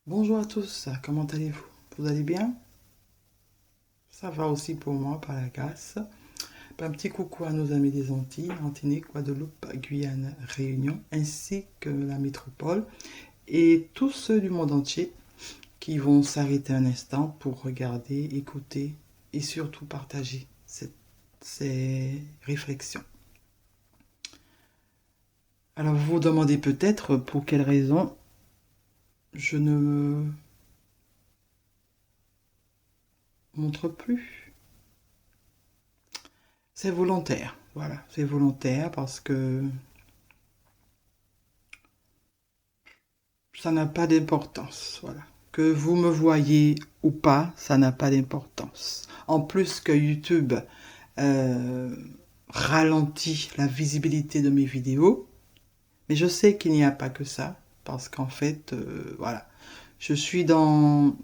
Bonjour à tous, comment allez-vous? Vous allez bien? Ça va aussi pour moi, par la grâce. Un petit coucou à nos amis des Antilles, Martinique, Guadeloupe, Guyane, Réunion, ainsi que la métropole, et tous ceux du monde entier qui vont s'arrêter un instant pour regarder, écouter et surtout partager ces réflexions. Alors vous vous demandez peut-être pour quelle raison je ne me montre plus. C'est volontaire, voilà, c'est volontaire parce que ça n'a pas d'importance, voilà. Que vous me voyez ou pas, ça n'a pas d'importance. En plus que YouTube euh, ralentit la visibilité de mes vidéos, mais je sais qu'il n'y a pas que ça, parce qu'en fait, voilà, je suis dans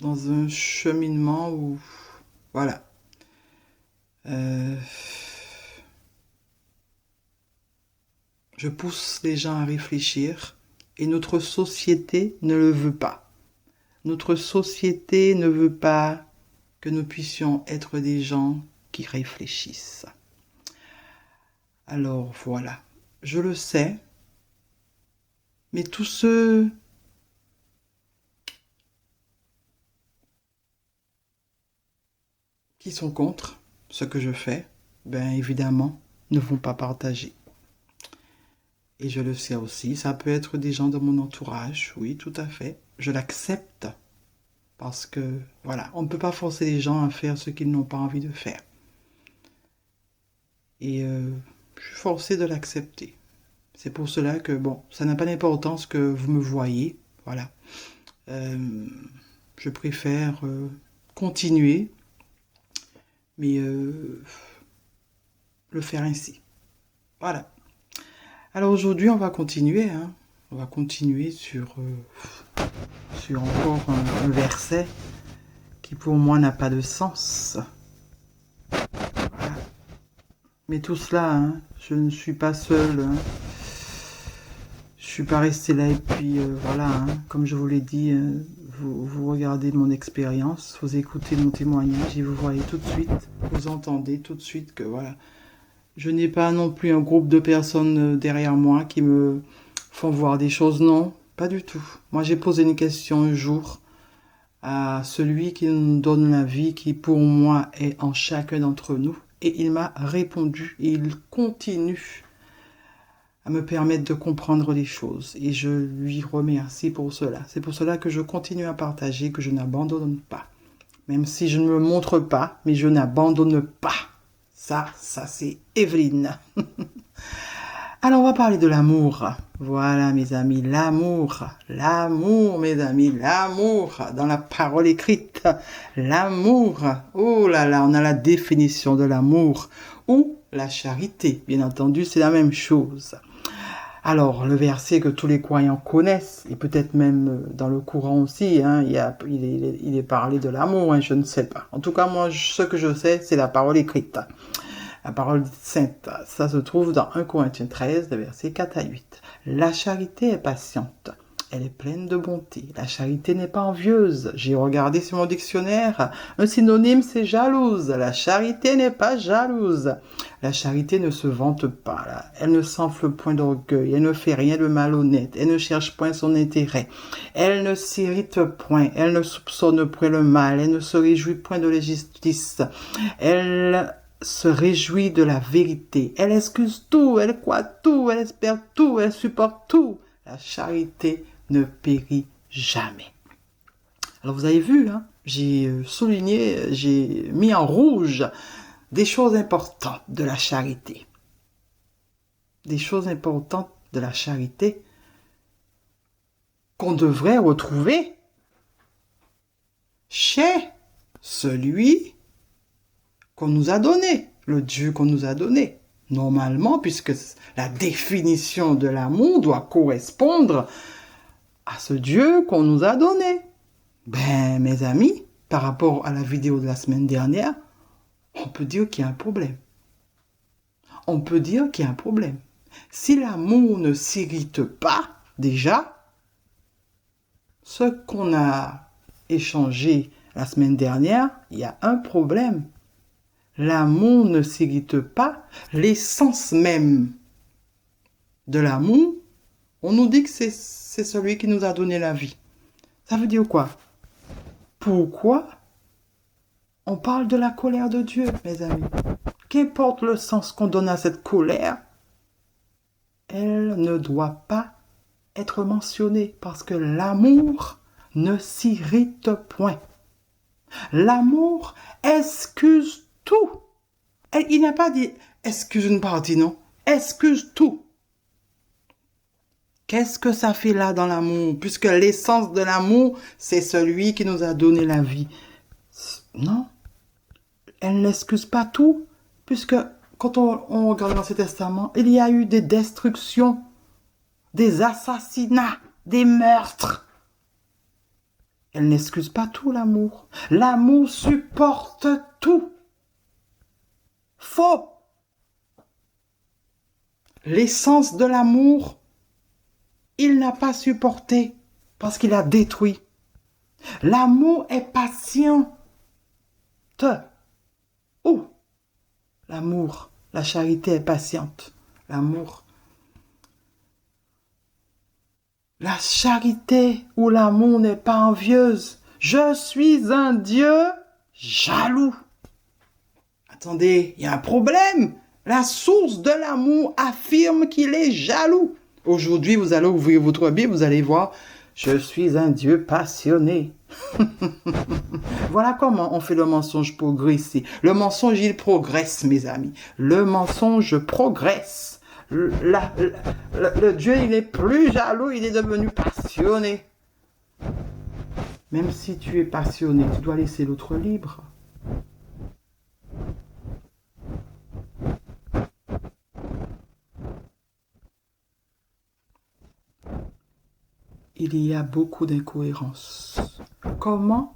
un cheminement où, voilà, euh, je pousse les gens à réfléchir et notre société ne le veut pas. Notre société ne veut pas que nous puissions être des gens qui réfléchissent. Alors voilà, je le sais, mais tous ceux qui sont contre ce que je fais, ben évidemment, ne vont pas partager. Et je le sais aussi, ça peut être des gens de mon entourage, oui, tout à fait. Je l'accepte parce que, voilà, on ne peut pas forcer les gens à faire ce qu'ils n'ont pas envie de faire. Et je suis forcé de l'accepter. C'est pour cela que, bon, ça n'a pas d'importance que vous me voyez, voilà. Euh, je préfère continuer, mais le faire ainsi. Voilà. Alors aujourd'hui, on va continuer, hein. On va continuer sur encore un verset qui pour moi n'a pas de sens. Voilà. Mais tout cela, hein, je ne suis pas seul, hein. Je suis pas resté là et puis voilà, hein, comme je vous l'ai dit, vous regardez mon expérience, vous écoutez mon témoignage et vous voyez tout de suite, vous entendez tout de suite que voilà, je n'ai pas non plus un groupe de personnes derrière moi qui me font voir des choses, non, pas du tout. Moi j'ai posé une question un jour à celui qui nous donne la vie, qui pour moi est en chacun d'entre nous, et il m'a répondu et il continue à me permettre de comprendre les choses. Et je lui remercie pour cela. C'est pour cela que je continue à partager, que je n'abandonne pas. Même si je ne me montre pas, mais je n'abandonne pas. Ça c'est Evelyne. Alors on va parler de l'amour. Voilà mes amis, l'amour. L'amour mes amis, l'amour. Dans la parole écrite, l'amour. Oh là là, on a la définition de l'amour. Ou la charité, bien entendu, c'est la même chose. Alors, le verset que tous les croyants connaissent, et peut-être même dans le courant aussi, hein, il est parlé de l'amour, hein, je ne sais pas. En tout cas, moi, ce que je sais, c'est la parole écrite. La parole sainte, ça se trouve dans 1 Corinthiens 13, versets 4 à 8. La charité est patiente. Elle est pleine de bonté. La charité n'est pas envieuse. J'ai regardé sur mon dictionnaire. Un synonyme, c'est jalouse. La charité n'est pas jalouse. La charité ne se vante pas. Là. Elle ne s'enfle point d'orgueil. Elle ne fait rien de malhonnête. Elle ne cherche point son intérêt. Elle ne s'irrite point. Elle ne soupçonne point le mal. Elle ne se réjouit point de l'injustice. Elle se réjouit de la vérité. Elle excuse tout. Elle croit tout. Elle espère tout. Elle supporte tout. La charité ne périt jamais. Alors vous avez vu, hein, j'ai souligné, j'ai mis en rouge des choses importantes de la charité. Des choses importantes de la charité qu'on devrait retrouver chez celui qu'on nous a donné, le Dieu qu'on nous a donné. Normalement, puisque la définition de l'amour doit correspondre à ce Dieu qu'on nous a donné. Ben, mes amis, par rapport à la vidéo de la semaine dernière, on peut dire qu'il y a un problème. On peut dire qu'il y a un problème. Si l'amour ne s'irrite pas, déjà, ce qu'on a échangé la semaine dernière, il y a un problème. L'amour ne s'irrite pas. L'essence même de l'amour, on nous dit que c'est celui qui nous a donné la vie. Ça veut dire quoi? Pourquoi on parle de la colère de Dieu, mes amis? Qu'importe le sens qu'on donne à cette colère, elle ne doit pas être mentionnée parce que l'amour ne s'irrite point. L'amour excuse tout. Et il n'a pas dit excuse une partie, non. Excuse tout. Qu'est-ce que ça fait là dans l'amour? Puisque l'essence de l'amour, c'est celui qui nous a donné la vie. Non, elle n'excuse pas tout, puisque quand on regarde l'Ancien Testament, il y a eu des destructions, des assassinats, des meurtres. Elle n'excuse pas tout, l'amour. L'amour supporte tout. Faux. L'essence de l'amour, il n'a pas supporté parce qu'il a détruit. L'amour est patient. Oh, l'amour, la charité est patiente. L'amour. La charité ou l'amour n'est pas envieuse. Je suis un Dieu jaloux. Attendez, il y a un problème. La source de l'amour affirme qu'il est jaloux. Aujourd'hui, vous allez ouvrir votre Bible, vous allez voir, je suis un Dieu passionné. Voilà comment on fait le mensonge progresser. Le mensonge, il progresse, mes amis. Le mensonge progresse. Le Dieu, il est plus jaloux, il est devenu passionné. Même si tu es passionné, tu dois laisser l'autre libre. Il y a beaucoup d'incohérences. Comment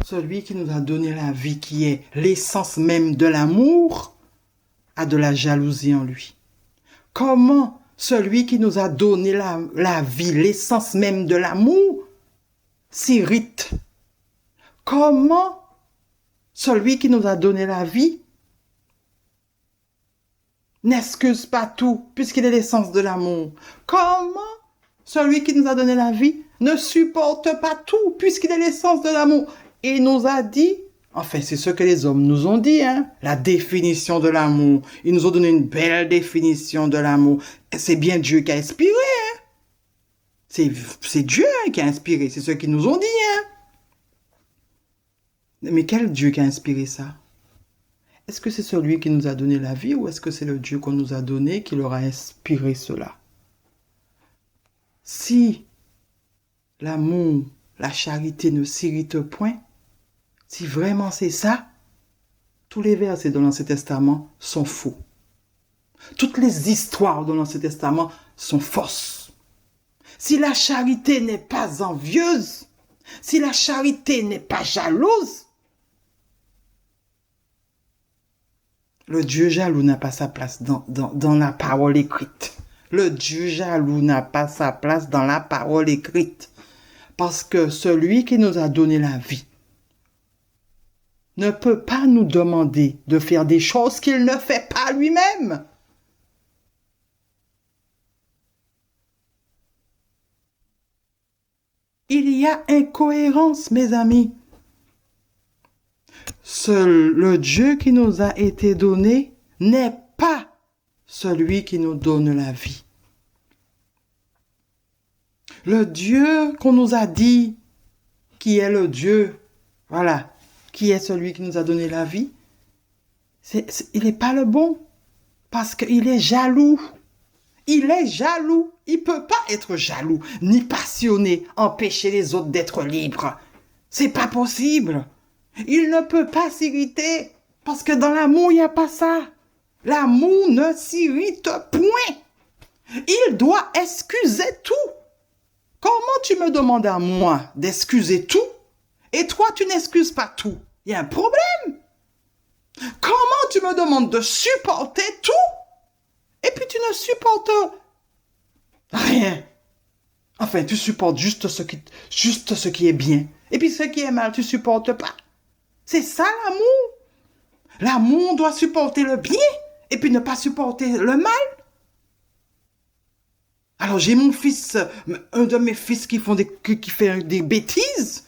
celui qui nous a donné la vie, qui est l'essence même de l'amour, a de la jalousie en lui? Comment celui qui nous a donné la vie, l'essence même de l'amour, s'irrite? Comment celui qui nous a donné la vie n'excuse pas tout, puisqu'il est l'essence de l'amour? Comment celui qui nous a donné la vie ne supporte pas tout, puisqu'il est l'essence de l'amour? Il nous a dit, enfin c'est ce que les hommes nous ont dit, hein, la définition de l'amour. Ils nous ont donné une belle définition de l'amour. C'est bien Dieu qui a inspiré, hein. C'est Dieu qui a inspiré, c'est ce qu'ils nous ont dit, hein. Mais quel Dieu qui a inspiré ça? Est-ce que c'est celui qui nous a donné la vie ou est-ce que c'est le Dieu qu'on nous a donné qui leur a inspiré cela? Si l'amour, la charité ne s'irrite point, si vraiment c'est ça, tous les versets de l'Ancien Testament sont faux. Toutes les histoires de l'Ancien Testament sont fausses. Si la charité n'est pas envieuse, si la charité n'est pas jalouse, le Dieu jaloux n'a pas sa place dans la parole écrite. Le Dieu jaloux n'a pas sa place dans la parole écrite. Parce que celui qui nous a donné la vie ne peut pas nous demander de faire des choses qu'il ne fait pas lui-même. Il y a incohérence, mes amis. Le Dieu qui nous a été donné n'est pas celui qui nous donne la vie. Le Dieu qu'on nous a dit, qui est le Dieu, voilà, qui est celui qui nous a donné la vie, il n'est pas le bon, parce qu'il est jaloux. Il est jaloux. Il ne peut pas être jaloux, ni passionné, empêcher les autres d'être libres. C'est pas possible. Il ne peut pas s'irriter, parce que dans l'amour, il n'y a pas ça. L'amour ne s'irrite point. Il doit excuser tout. Comment tu me demandes à moi d'excuser tout, et toi, tu n'excuses pas tout? Il y a un problème. Comment tu me demandes de supporter tout, et puis tu ne supportes rien? Enfin, tu supportes juste ce qui est bien. Et puis ce qui est mal, tu supportes pas. C'est ça l'amour. L'amour, on doit supporter le bien et puis ne pas supporter le mal. Alors j'ai mon fils, un de mes fils qui fait des bêtises.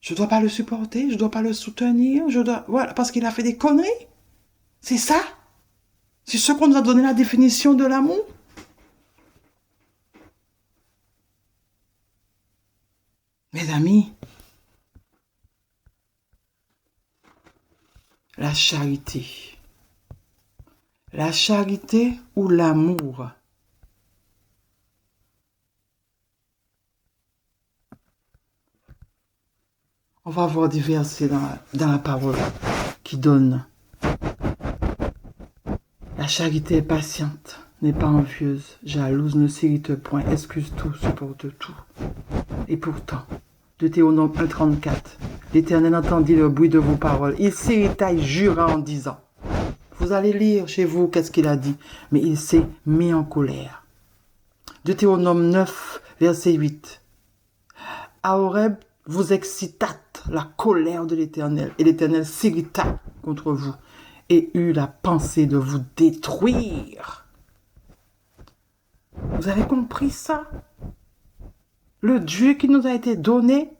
Je dois pas le supporter, je dois pas le soutenir, voilà, parce qu'il a fait des conneries. C'est ça. C'est ce qu'on nous a donné la définition de l'amour. Mes amis, la charité. La charité ou l'amour. On va voir des versets dans la parole qui donnent. La charité est patiente, n'est pas envieuse, jalouse, ne s'irrite point, excuse tout, supporte tout. Et pourtant, Deutéronome 1,34, l'Éternel entendit le bruit de vos paroles. Il s'irrita et jura en disant. Vous allez lire chez vous qu'est-ce qu'il a dit, mais il s'est mis en colère. Deutéronome 9, verset 8. À Horeb, vous excitâtes la colère de l'Éternel, et l'Éternel s'irrita contre vous, et eut la pensée de vous détruire. Vous avez compris ça? Le Dieu qui nous a été donné,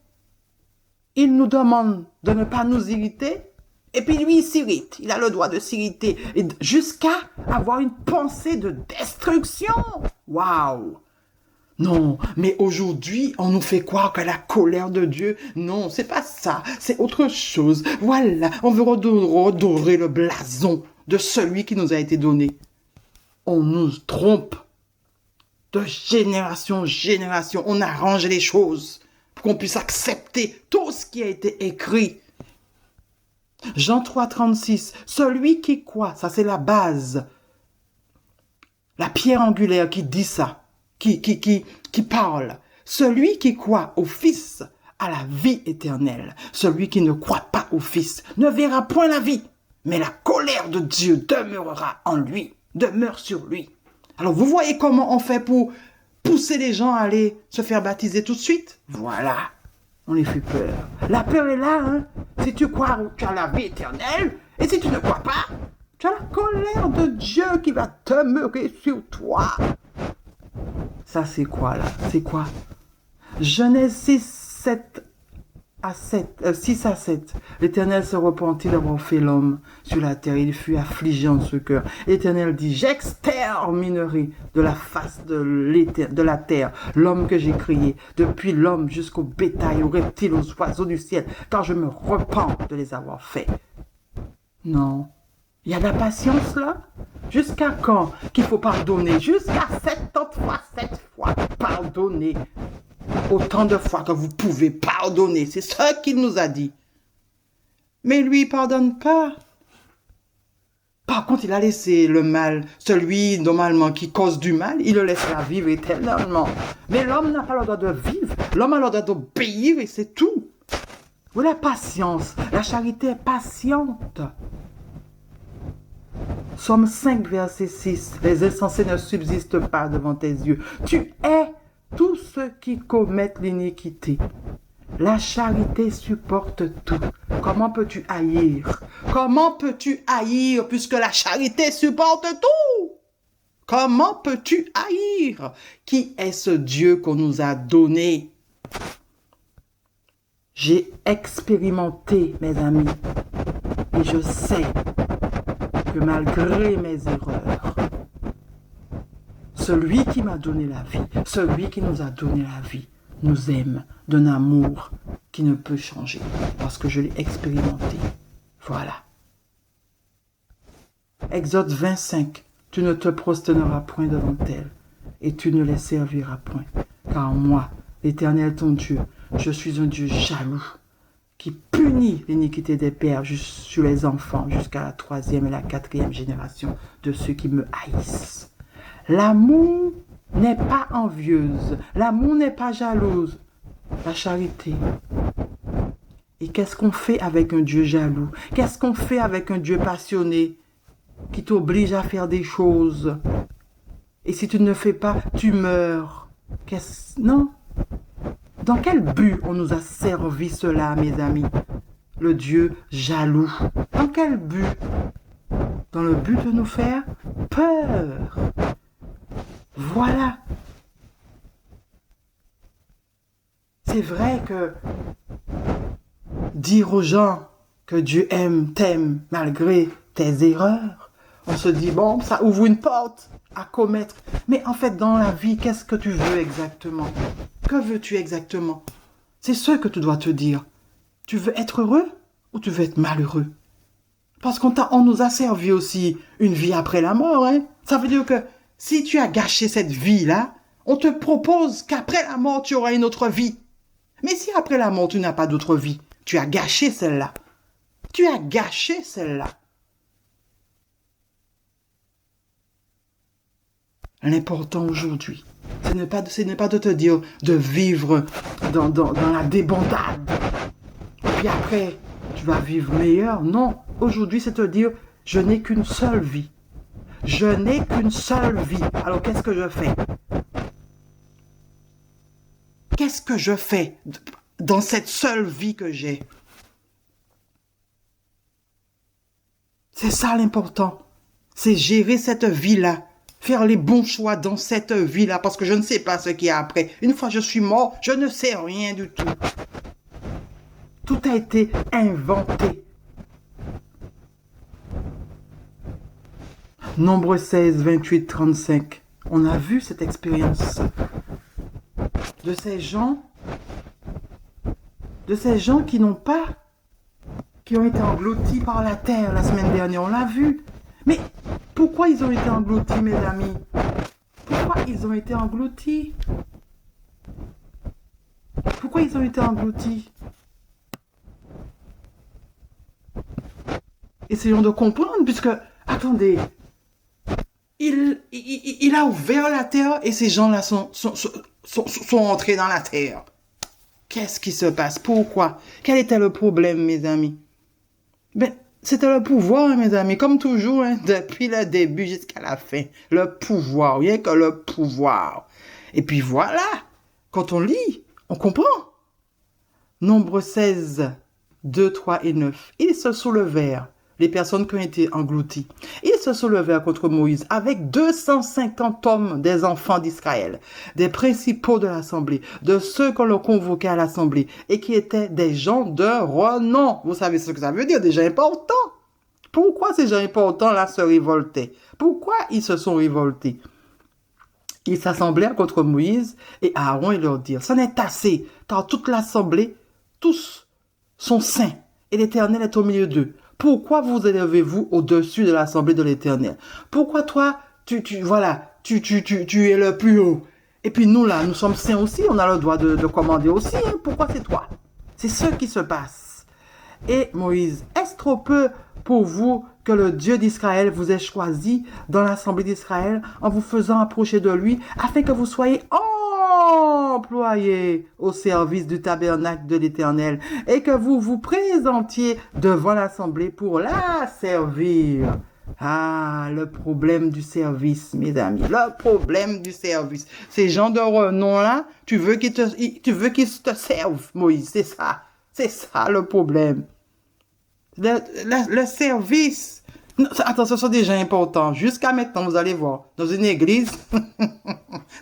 il nous demande de ne pas nous irriter, et puis lui, il s'irrite. Il a le droit de s'irriter jusqu'à avoir une pensée de destruction. Waouh! Non, mais aujourd'hui, on nous fait croire que la colère de Dieu, non, c'est pas ça, c'est autre chose. Voilà, on veut redorer le blason de celui qui nous a été donné. On nous trompe. De génération en génération, on arrange les choses pour qu'on puisse accepter tout ce qui a été écrit. Jean 3, 36, celui qui croit, ça c'est la base, la pierre angulaire qui dit ça, qui parle. Celui qui croit au Fils a la vie éternelle. Celui qui ne croit pas au Fils ne verra point la vie, mais la colère de Dieu demeurera en lui, demeure sur lui. Alors vous voyez comment on fait pour pousser les gens à aller se faire baptiser tout de suite? Voilà, on les fait peur. La peur est là, hein? Si tu crois, tu as la vie éternelle, et si tu ne crois pas, tu as la colère de Dieu qui va demeurer sur toi. Ça, c'est quoi, là? C'est quoi? Genèse 6 à 7. L'Éternel se repentit d'avoir fait l'homme sur la terre. Il fut affligé en ce cœur. L'Éternel dit, j'exterminerai de la face de la terre l'homme que j'ai créé, depuis l'homme jusqu'au bétail, aux reptiles, aux oiseaux du ciel, car je me repens de les avoir faits. Non. Il y a de la patience là? Jusqu'à quand qu'il faut pardonner? Jusqu'à 7 fois pardonner. Autant de fois que vous pouvez pardonner. C'est ce qu'il nous a dit. Mais lui, il pardonne pas. Par contre, il a laissé le mal, celui normalement qui cause du mal, il le laissera vivre éternellement. Mais l'homme n'a pas le droit de vivre. L'homme a le droit d'obéir et c'est tout. Ou la patience. La charité est patiente. Somme 5, verset 6. Les insensés ne subsistent pas devant tes yeux. Tu hais tous ceux qui commettent l'iniquité. La charité supporte tout. Comment peux-tu haïr? Comment peux-tu haïr puisque la charité supporte tout? Comment peux-tu haïr? Qui est ce Dieu qu'on nous a donné? J'ai expérimenté, mes amis, et je sais que malgré mes erreurs, celui qui m'a donné la vie, celui qui nous a donné la vie, nous aime d'un amour qui ne peut changer, parce que je l'ai expérimenté. Voilà. Exode 25, tu ne te prosterneras point devant elles, et tu ne les serviras point, car moi, l'Éternel ton Dieu, je suis un Dieu jaloux, qui punit l'iniquité des pères sur les enfants jusqu'à la 3e et la 4e génération de ceux qui me haïssent. L'amour n'est pas envieuse, l'amour n'est pas jalouse, la charité. Et qu'est-ce qu'on fait avec un Dieu jaloux? Qu'est-ce qu'on fait avec un Dieu passionné qui t'oblige à faire des choses? Et si tu ne fais pas, tu meurs. Non. Dans quel but on nous a servi cela, mes amis? Le Dieu jaloux. Dans quel but? Dans le but de nous faire peur. Voilà. C'est vrai que dire aux gens que Dieu aime, t'aime, malgré tes erreurs, on se dit, bon, ça ouvre une porte à commettre. Mais en fait, dans la vie, qu'est-ce que tu veux exactement? Que veux-tu exactement? C'est ce que tu dois te dire. Tu veux être heureux ou tu veux être malheureux? Parce qu'on nous a servi aussi une vie après la mort. Hein? Ça veut dire que si tu as gâché cette vie-là, on te propose qu'après la mort, tu auras une autre vie. Mais si après la mort, tu n'as pas d'autre vie, tu as gâché celle-là. Tu as gâché celle-là. L'important aujourd'hui, ce n'est pas de te dire de vivre dans la débandade. Et puis après, tu vas vivre meilleur. Non, aujourd'hui, c'est te dire, je n'ai qu'une seule vie. Je n'ai qu'une seule vie. Alors, qu'est-ce que je fais? Qu'est-ce que je fais dans cette seule vie que j'ai? C'est ça l'important. C'est gérer cette vie-là. Faire les bons choix dans cette vie-là. Parce que je ne sais pas ce qu'il y a après. Une fois que je suis mort, je ne sais rien du tout. Tout a été inventé. Nombre 16, 28, 35. On a vu cette expérience de ces gens qui n'ont pas, qui ont été engloutis par la terre la semaine dernière. On l'a vu. Mais pourquoi ils ont été engloutis, mes amis? Pourquoi ils ont été engloutis? Pourquoi ils ont été engloutis? Essayons de comprendre, puisque, attendez, il a ouvert la terre et ces gens-là sont entrés dans la terre. Qu'est-ce qui se passe? Pourquoi? Quel était le problème, mes amis? Ben, c'était le pouvoir, mes amis, comme toujours, hein, depuis le début jusqu'à la fin. Le pouvoir, rien que le pouvoir. Et puis voilà, quand on lit, on comprend. Nombre 16, 2, 3 et 9. Ils se soulevèrent, les personnes qui ont été englouties. Ils se soulevèrent contre Moïse avec 250 hommes des enfants d'Israël, des principaux de l'assemblée, de ceux qu'on leur convoquait à l'assemblée et qui étaient des gens de renom. Vous savez ce que ça veut dire, des gens importants. Pourquoi ces gens importants-là se révoltaient? Pourquoi ils se sont révoltés? Ils s'assemblèrent contre Moïse et Aaron et leur dirent, « Ça n'est assez, car toute l'assemblée, tous sont saints, et l'Éternel est au milieu d'eux. Pourquoi vous élevez-vous au-dessus de l'assemblée de l'Éternel? Pourquoi toi, tu es le plus haut? Et puis nous là, nous sommes saints aussi, on a le droit de commander aussi. Hein? Pourquoi c'est toi? C'est ce qui se passe. Et Moïse, est-ce trop peu pour vous que le Dieu d'Israël vous ait choisi dans l'assemblée d'Israël en vous faisant approcher de lui afin que vous soyez employés au service du tabernacle de l'Éternel et que vous vous présentiez devant l'assemblée pour la servir. Ah, le problème du service, mes amis, le problème du service. Ces gens de renom-là, tu veux qu'ils te servent, Moïse, c'est ça le problème. Le service. Non, attention, ce sont des gens importants. Jusqu'à maintenant, vous allez voir, dans une église,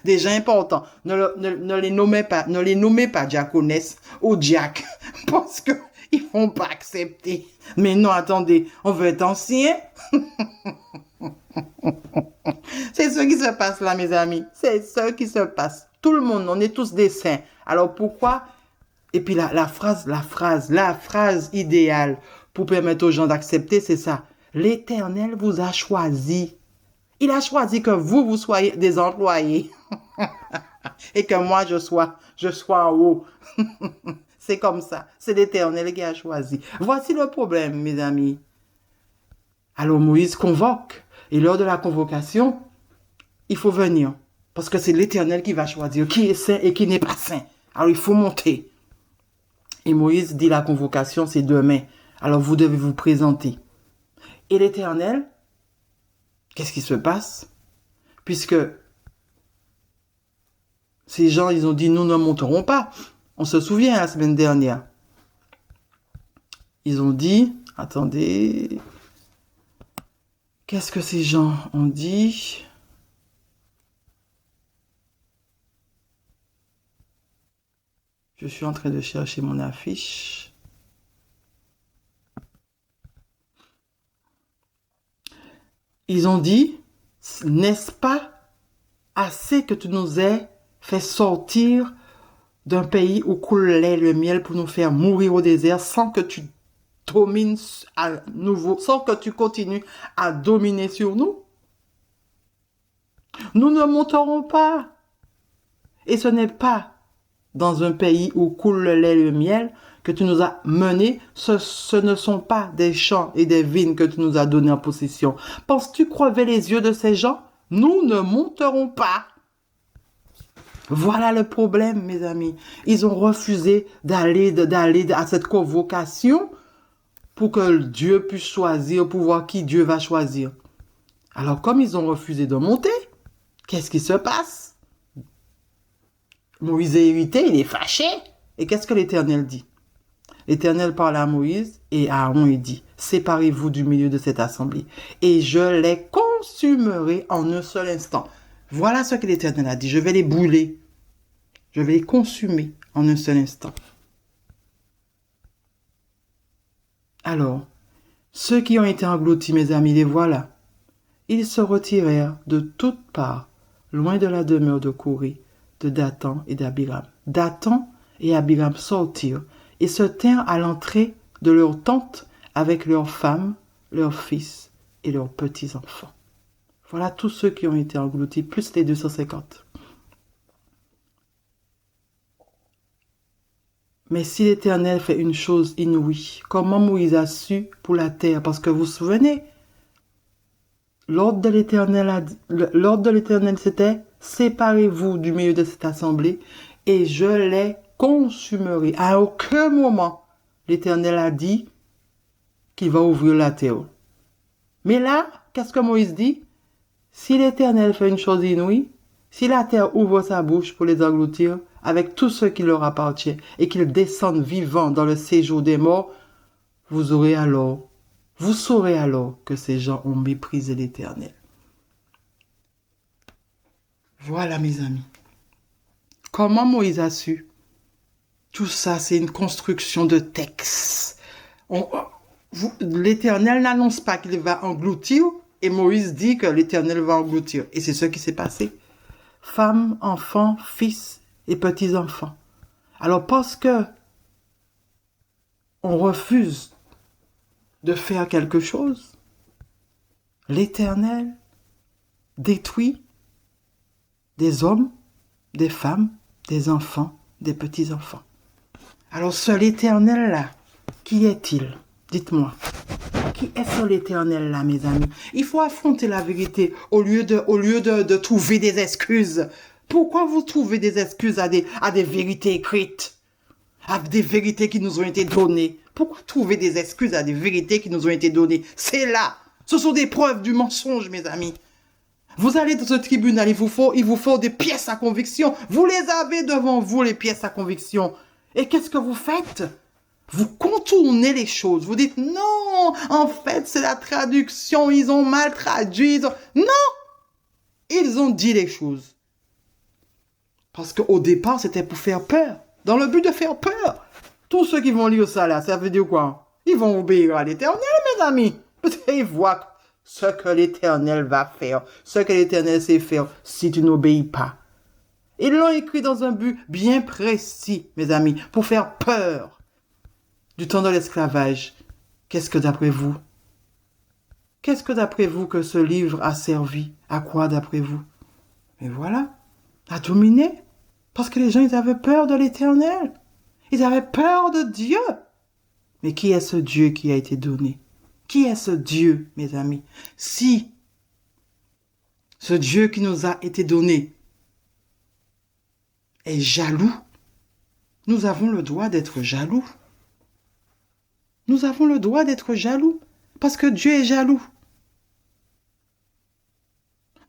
des gens importants. Ne les nommez pas diaconesse ou diacre, parce que ils vont pas accepter. Mais non, attendez, on veut être ancien. C'est ce qui se passe là, mes amis. C'est ce qui se passe. Tout le monde, on est tous des saints. Alors pourquoi? Et puis la phrase idéale pour permettre aux gens d'accepter, c'est ça. L'Éternel vous a choisi. Il a choisi que vous soyez des employés. Et que moi, je sois en haut. C'est comme ça. C'est l'Éternel qui a choisi. Voici le problème, mes amis. Alors Moïse convoque. Et lors de la convocation, il faut venir. Parce que c'est l'Éternel qui va choisir qui est saint et qui n'est pas saint. Alors il faut monter. Et Moïse dit la convocation, c'est demain. Alors vous devez vous présenter. Et l'Éternel, qu'est-ce qui se passe? Puisque Ces gens, ils ont dit, nous ne monterons pas. On se souvient la semaine dernière. Ils ont dit, attendez, qu'est-ce que ces gens ont dit? Je suis en train de chercher mon affiche. Ils ont dit, n'est-ce pas assez que tu nous aies fait sortir d'un pays où coule lait et le miel pour nous faire mourir au désert sans que tu domines à nouveau, sans que tu continues à dominer sur nous? Nous ne monterons pas. Et ce n'est pas dans un pays où coule le lait et le miel que tu nous as menés. Ce ne sont pas des champs et des vignes que tu nous as donnés en possession. Penses-tu crever les yeux de ces gens? Nous ne monterons pas. Voilà le problème, mes amis. Ils ont refusé d'aller à cette convocation pour que Dieu puisse choisir, pour voir qui Dieu va choisir. Alors, comme ils ont refusé de monter, qu'est-ce qui se passe? Moïse est irrité, il est fâché. Et qu'est-ce que l'Éternel dit? L'Éternel parle à Moïse et à Aaron et dit, séparez-vous du milieu de cette assemblée et je les consumerai en un seul instant. Voilà ce que l'Éternel a dit, je vais les brûler. Je vais les consumer en un seul instant. Alors, ceux qui ont été engloutis, mes amis, les voilà. Ils se retirèrent de toutes parts, loin de la demeure de Coré, de Dathan et d'Abiram. Dathan et Abiram sortirent et se tinrent à l'entrée de leur tente avec leurs femmes, leurs fils et leurs petits-enfants. Voilà tous ceux qui ont été engloutis, plus les 250. Mais si l'Éternel fait une chose inouïe, comment Moïse a su pour la terre? Parce que vous vous souvenez, l'ordre de l'Éternel c'était « Séparez-vous du milieu de cette assemblée et je les consumerai. » À aucun moment, l'Éternel a dit qu'il va ouvrir la terre. Mais là, qu'est-ce que Moïse dit? Si l'Éternel fait une chose inouïe, si la terre ouvre sa bouche pour les engloutir, avec tout ce qui leur appartient, et qu'ils descendent vivants dans le séjour des morts, vous saurez alors que ces gens ont méprisé l'Éternel. Voilà, mes amis. Comment Moïse a su? Tout ça, c'est une construction de texte. L'Éternel n'annonce pas qu'il va engloutir, et Moïse dit que l'Éternel va engloutir. Et c'est ce qui s'est passé. Femmes, enfants, fils et petits-enfants. Alors, parce que on refuse de faire quelque chose, l'Éternel détruit des hommes, des femmes, des enfants, des petits-enfants. Alors, ce l'Éternel-là, qui est-il? Dites-moi. Qui est ce l'Éternel-là, mes amis? Il faut affronter la vérité au lieu de trouver des excuses. Pourquoi vous trouvez des excuses à des vérités écrites? À des vérités qui nous ont été données? Pourquoi trouver des excuses à des vérités qui nous ont été données? C'est là. Ce sont des preuves du mensonge, mes amis. Vous allez dans ce tribunal, il vous faut des pièces à conviction. Vous les avez devant vous, les pièces à conviction. Et qu'est-ce que vous faites? Vous contournez les choses. Vous dites, non, en fait, c'est la traduction. Ils ont mal traduit. Non! Ils ont dit les choses. Parce qu'au départ, c'était pour faire peur. Dans le but de faire peur. Tous ceux qui vont lire ça là, ça veut dire quoi? Ils vont obéir à l'Éternel, mes amis. Ils voient ce que l'Éternel va faire. Ce que l'Éternel sait faire si tu n'obéis pas. Ils l'ont écrit dans un but bien précis, mes amis, pour faire peur. Du temps de l'esclavage. Qu'est-ce que d'après vous? Qu'est-ce que d'après vous que ce livre a servi? À quoi d'après vous? Mais voilà, à dominer. Parce que les gens, ils avaient peur de l'Éternel. Ils avaient peur de Dieu. Mais qui est ce Dieu qui a été donné? Qui est ce Dieu, mes amis? Si ce Dieu qui nous a été donné est jaloux, nous avons le droit d'être jaloux. Nous avons le droit d'être jaloux parce que Dieu est jaloux.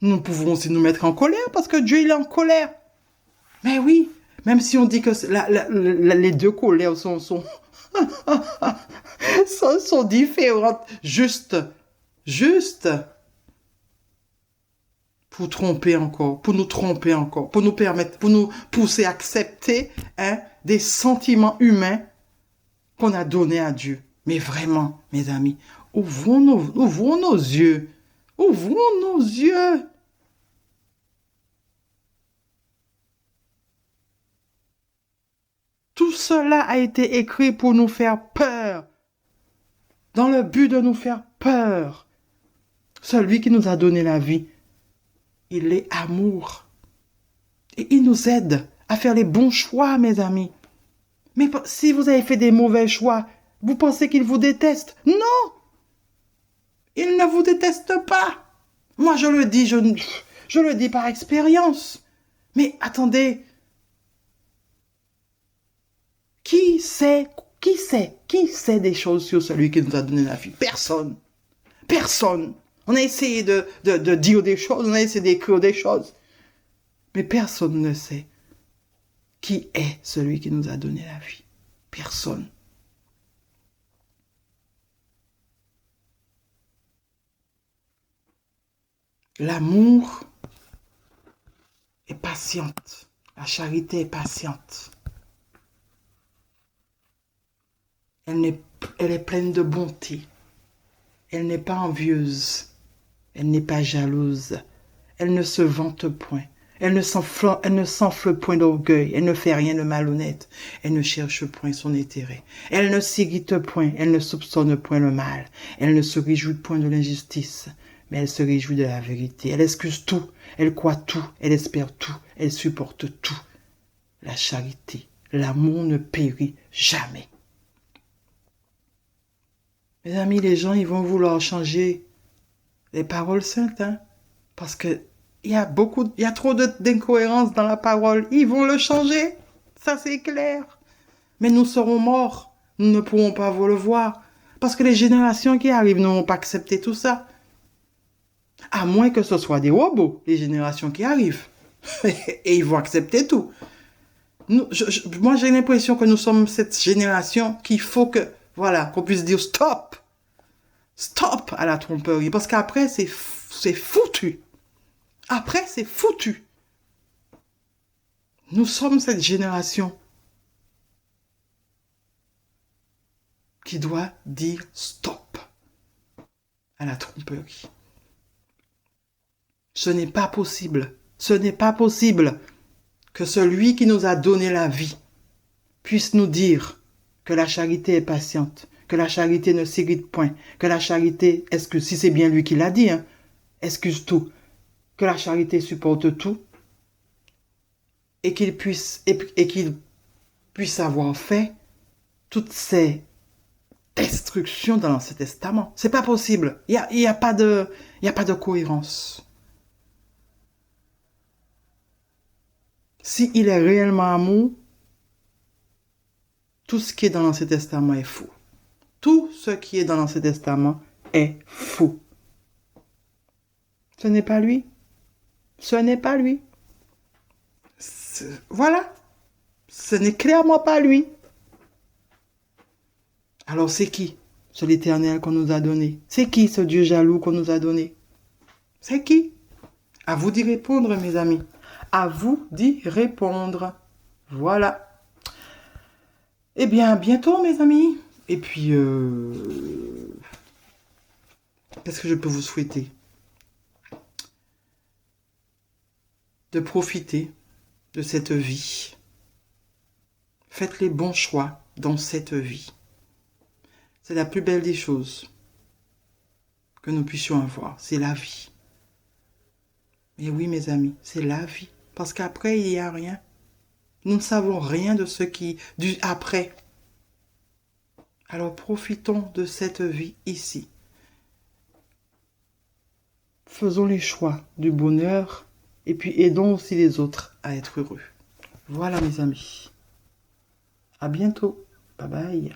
Nous pouvons aussi nous mettre en colère parce que Dieu il est en colère. Mais oui, même si on dit que les deux colères sont différentes, juste pour tromper encore, pour nous tromper encore, pour nous permettre, pour nous pousser à accepter des sentiments humains qu'on a donnés à Dieu. Mais vraiment, mes amis, ouvrons nos yeux. Ouvrons nos yeux. Tout cela a été écrit pour nous faire peur, dans le but de nous faire peur. Celui qui nous a donné la vie, il est amour. Et il nous aide à faire les bons choix, mes amis. Mais si vous avez fait des mauvais choix, vous pensez qu'il vous déteste? Non! Il ne vous déteste pas. Moi, je le dis, je le dis par expérience. Mais attendez, qui sait des choses sur celui qui nous a donné la vie? Personne. Personne. On a essayé de dire des choses, on a essayé d'écrire des choses. Mais personne ne sait qui est celui qui nous a donné la vie. Personne. L'amour est patiente. La charité est patiente. Elle est pleine de bonté. Elle n'est pas envieuse. Elle n'est pas jalouse. Elle ne se vante point. Elle ne s'enfle point d'orgueil. Elle ne fait rien de malhonnête. Elle ne cherche point son intérêt. Elle ne s'irrite point. Elle ne soupçonne point le mal. Elle ne se réjouit point de l'injustice, mais elle se réjouit de la vérité. Elle excuse tout. Elle croit tout. Elle espère tout. Elle supporte tout. La charité, l'amour ne périt jamais. Mes amis, les gens, ils vont vouloir changer les paroles saintes, parce que il y a trop d'incohérences dans la parole. Ils vont le changer, ça c'est clair. Mais nous serons morts, nous ne pourrons pas vous le voir, parce que les générations qui arrivent n'auront pas accepté tout ça. À moins que ce soit des robots, les générations qui arrivent. Et ils vont accepter tout. Moi, j'ai l'impression que nous sommes cette génération qu'il faut que, voilà, qu'on puisse dire stop. Stop à la tromperie. Parce qu'après, c'est foutu. Après, c'est foutu. Nous sommes cette génération qui doit dire stop à la tromperie. Ce n'est pas possible. Ce n'est pas possible que celui qui nous a donné la vie puisse nous dire que la charité est patiente, que la charité ne s'irrite point, que la charité excuse, si c'est bien lui qui l'a dit, excuse tout, que la charité supporte tout, et qu'il puisse avoir fait toutes ces destructions dans l'Ancien Testament. C'est pas possible. Il y a pas de cohérence. S'il est réellement amour, tout ce qui est dans l'Ancien Testament est faux. Tout ce qui est dans l'Ancien Testament est faux. Ce n'est pas lui. Ce n'est pas lui. Voilà. Ce n'est clairement pas lui. Alors c'est qui? C'est l'Éternel qu'on nous a donné. C'est qui ce Dieu jaloux qu'on nous a donné? C'est qui? À vous d'y répondre, mes amis. À vous d'y répondre. Voilà. Eh bien, à bientôt, mes amis. Et puis, qu'est-ce que je peux vous souhaiter? De profiter de cette vie. Faites les bons choix dans cette vie. C'est la plus belle des choses que nous puissions avoir. C'est la vie. Et oui, mes amis, c'est la vie. Parce qu'après, il n'y a rien. Nous ne savons rien de ce du après. Alors profitons de cette vie ici. Faisons les choix du bonheur et puis aidons aussi les autres à être heureux. Voilà, mes amis. À bientôt. Bye bye.